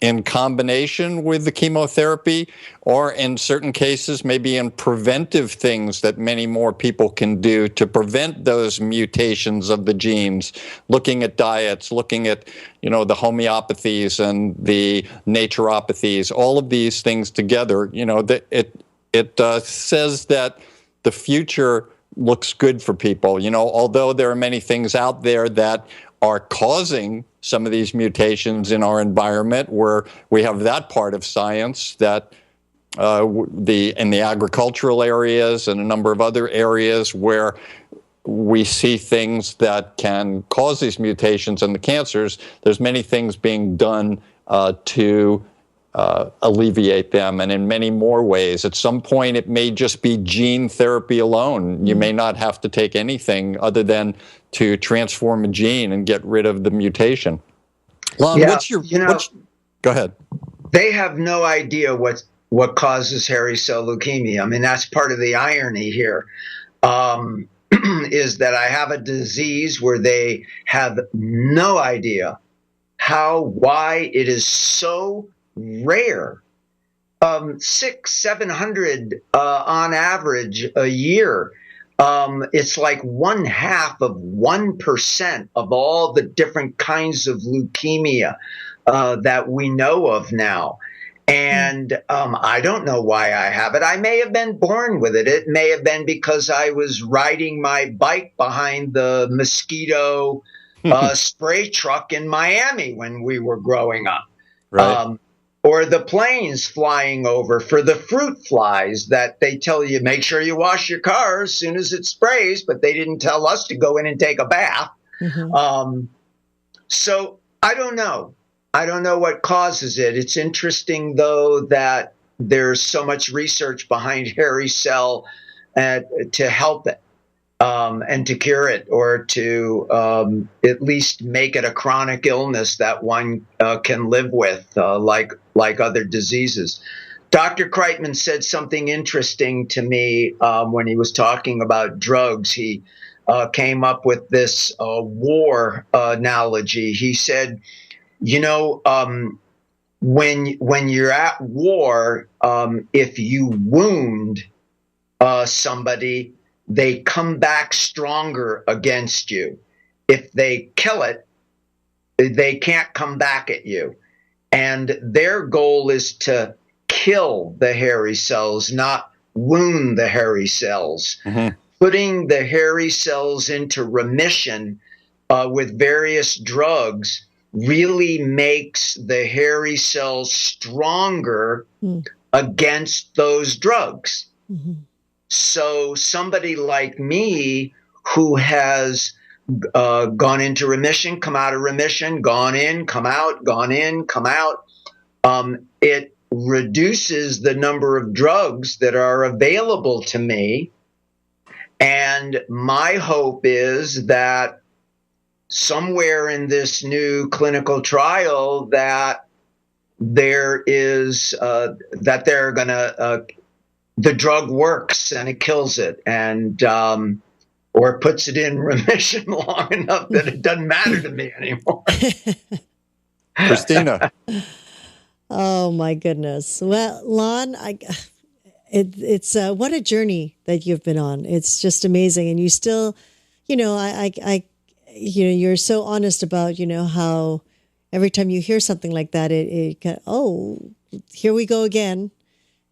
in combination with the chemotherapy, or in certain cases maybe in preventive things that many more people can do to prevent those mutations of the genes, looking at diets, looking at, you know, the homeopathies and the naturopathies, all of these things together. You know, that it says that the future looks good for people. You know, although there are many things out there that are causing some of these mutations in our environment, where we have that part of science that in the agricultural areas and a number of other areas where we see things that can cause these mutations and the cancers, there's many things being done to alleviate them, and in many more ways. At some point, it may just be gene therapy alone. You may not have to take anything other than to transform a gene and get rid of the mutation. Lon, yeah, go ahead. They have no idea what causes hairy cell leukemia. I mean, that's part of the irony here, is that I have a disease where they have no idea why it is so rare. 600-700 on average a year. It's like 0.5% of all the different kinds of leukemia that we know of now. And I don't know why I have it. I may have been born with it. It may have been because I was riding my bike behind the mosquito spray truck in Miami when we were growing up. Right. Or the planes flying over for the fruit flies that they tell you, make sure you wash your car as soon as it sprays, but they didn't tell us to go in and take a bath. Mm-hmm. So I don't know. I don't know what causes it. It's interesting, though, that there's so much research behind hairy cell to help it and to cure it, or to at least make it a chronic illness that one can live with, like other diseases. Dr. Kreitman said something interesting to me when he was talking about drugs. He came up with this war analogy. He said, you know, when you're at war, if you wound somebody, they come back stronger against you. If they kill it, they can't come back at you. And their goal is to kill the hairy cells, not wound the hairy cells. Mm-hmm. Putting the hairy cells into remission with various drugs really makes the hairy cells stronger against those drugs. Mm-hmm. So somebody like me who has gone into remission, come out of remission, gone in, come out, gone in, come out, it reduces the number of drugs that are available to me. And my hope is that somewhere in this new clinical trial that there is that they're going to the drug works and it kills it, and or puts it in remission long enough that it doesn't matter to me anymore. Christina. Oh my goodness. Well, Lon, it's what a journey that you've been on. It's just amazing, and you still, you're so honest about, how every time you hear something like that, here we go again.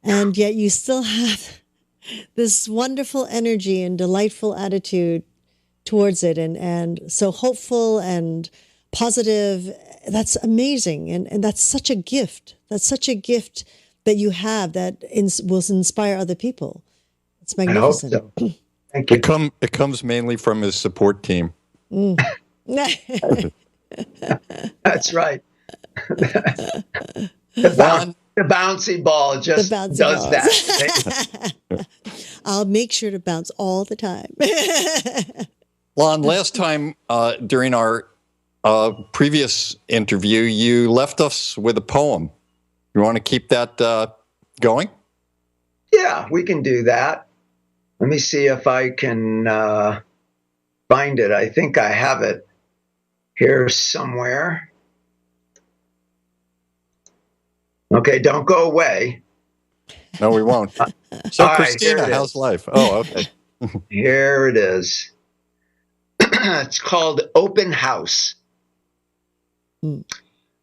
And yet you still have this wonderful energy and delightful attitude towards it, and so hopeful and positive. That's amazing. And that's such a gift. That's such a gift that you have that will inspire other people. It's magnificent. I hope so. Thank you. It comes mainly from his support team. That's right. The bouncy ball just does that. I'll make sure to bounce all the time. Lon, last time during our previous interview, you left us with a poem. You want to keep that going? Yeah, we can do that. Let me see if I can find it. I think I have it here somewhere. Okay, don't go away. No, we won't. So, right, Christina, how's life? Oh, okay. Here it is. It's called Open House.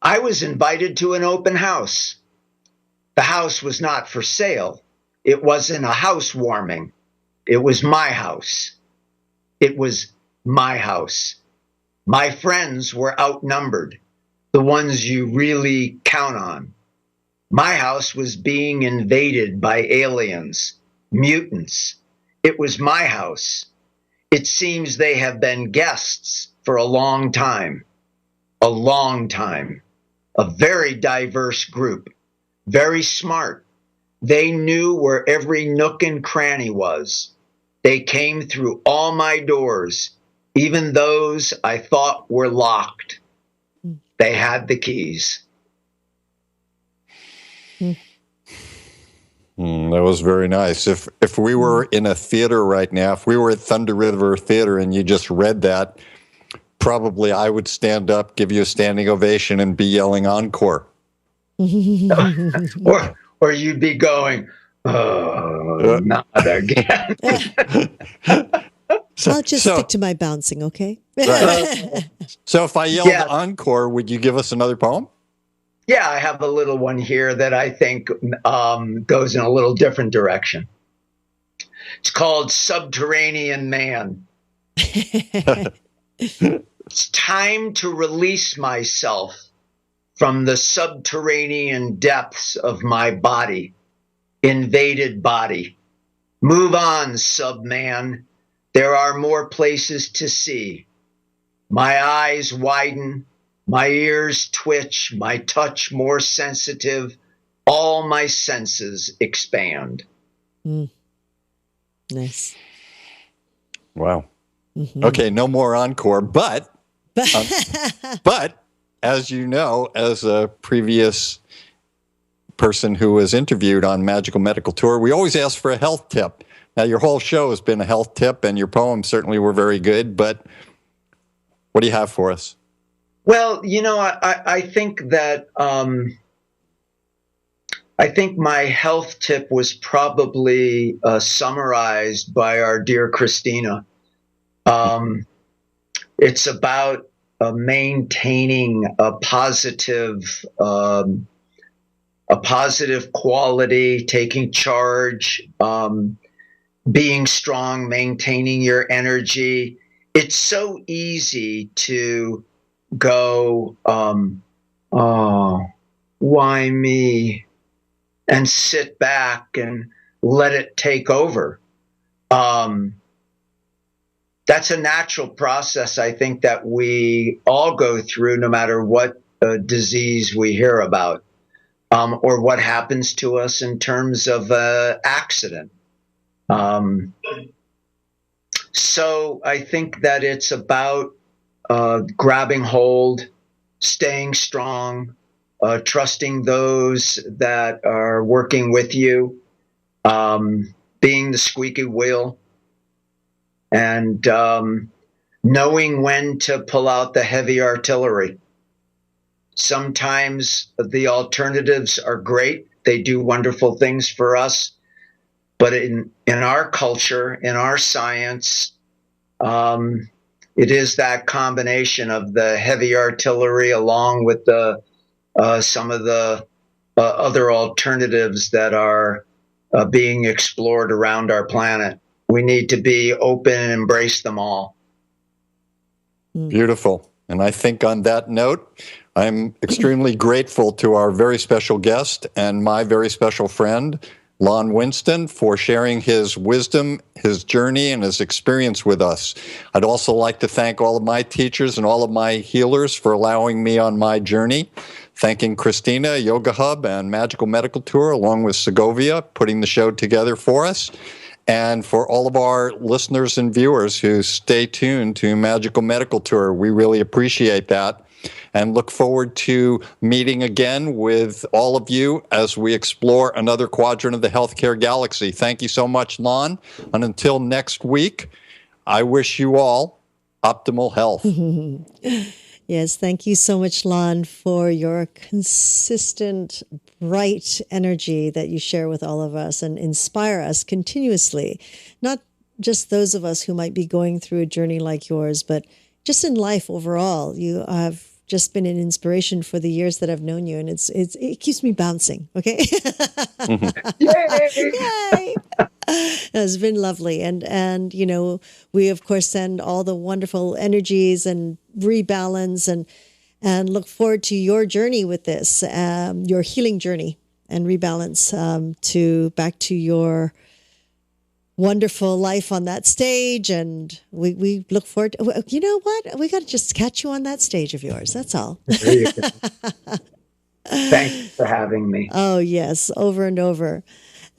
I was invited to an open house. The house was not for sale. It wasn't a housewarming. It was my house. It was my house. My friends were outnumbered, the ones you really count on. My house was being invaded by aliens, mutants. It was my house. It seems they have been guests for a long time. A long time. A very diverse group. Very smart. They knew where every nook and cranny was. They came through all my doors, even those I thought were locked. They had the keys. That was very nice. If we were in a theater right now, if we were at Thunder River Theater and you just read that, probably I would stand up, give you a standing ovation, and be yelling encore. or you'd be going, oh, not again. I'll just stick to my bouncing, okay? Right. So if I yelled encore, would you give us another poem? Yeah, I have a little one here that I think goes in a little different direction. It's called Subterranean Man. It's time to release myself from the subterranean depths of my body, invaded body. Move on, subman. There are more places to see. My eyes widen. my ears twitch, my touch more sensitive, all my senses expand. Nice. Wow. Okay, no more encore, but as you know, as a previous person who was interviewed on Magical Medical Tour, we always ask for a health tip. Now, your whole show has been a health tip, and your poems certainly were very good, but what do you have for us? Well, I think that I think my health tip was probably summarized by our dear Christina. It's about maintaining a positive quality, taking charge, being strong, maintaining your energy. It's so easy to go, oh, why me? And sit back and let it take over. That's a natural process, I think, that we all go through, no matter what disease we hear about, or what happens to us in terms of accident. So I think that it's about grabbing hold, staying strong, trusting those that are working with you, being the squeaky wheel, and knowing when to pull out the heavy artillery. Sometimes the alternatives are great. They do wonderful things for us. But in our culture, in our science, it is that combination of the heavy artillery along with the some of the other alternatives that are being explored around our planet. We need to be open and embrace them all. Beautiful. And I think on that note, I'm extremely grateful to our very special guest and my very special friend, Lon Winston, for sharing his wisdom, his journey, and his experience with us. I'd also like to thank all of my teachers and all of my healers for allowing me on my journey. Thanking Christina, Yoga Hub, and Magical Medical Tour, along with Segovia, putting the show together for us. And for all of our listeners and viewers who stay tuned to Magical Medical Tour, we really appreciate that and look forward to meeting again with all of you as we explore another quadrant of the healthcare galaxy. Thank you so much, Lon. And until next week, I wish you all optimal health. Yes, thank you so much, Lon, for your consistent, bright energy that you share with all of us and inspire us continuously. Not just those of us who might be going through a journey like yours, but just in life overall. You have just been an inspiration for the years that I've known you, and it keeps me bouncing. Okay, Yay! It's been lovely, and we of course send all the wonderful energies and rebalance and look forward to your journey with this, your healing journey and rebalance back to your wonderful life on that stage. And we look forward to, you know what? We got to just catch you on that stage of yours. That's all. There you go. Thanks for having me. Oh, yes. Over and over.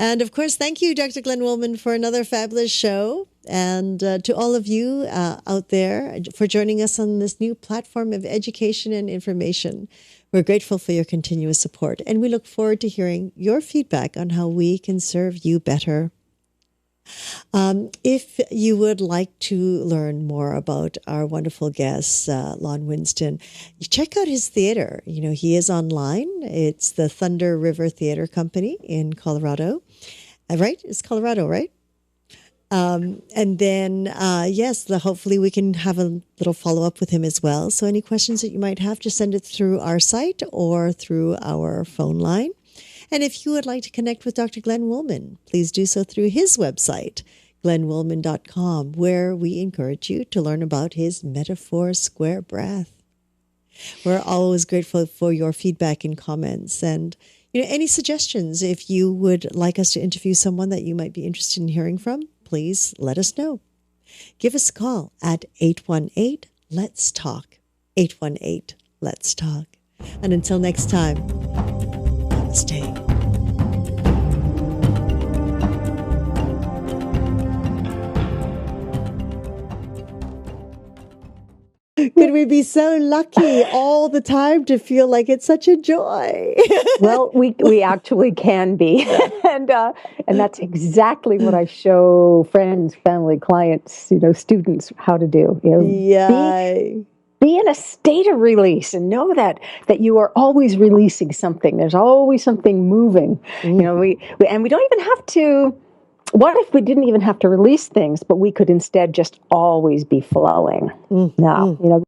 And of course, thank you, Dr. Glenn Woolman, for another fabulous show. And to all of you out there for joining us on this new platform of education and information. We're grateful for your continuous support. And we look forward to hearing your feedback on how we can serve you better. If you would like to learn more about our wonderful guest, Lon Winston, check out his theater. He is online. It's the Thunder River Theater Company in Colorado. Right? It's Colorado, right? And then, yes, hopefully we can have a little follow-up with him as well. So any questions that you might have, just send it through our site or through our phone line. And if you would like to connect with Dr. Glenn Woolman, please do so through his website, glennwoolman.com, where we encourage you to learn about his metaphor square breath. We're always grateful for your feedback and comments and any suggestions. If you would like us to interview someone that you might be interested in hearing from, please let us know. Give us a call at 818-LET'S-TALK, let's talk. And until next time, namaste. Could we be so lucky all the time to feel like it's such a joy? Well, we actually can be, and that's exactly what I show friends, family, clients, students how to do. Yay. Be in a state of release and know that you are always releasing something. There's always something moving. And we don't even have to. What if we didn't even have to release things, but we could instead just always be flowing? Now,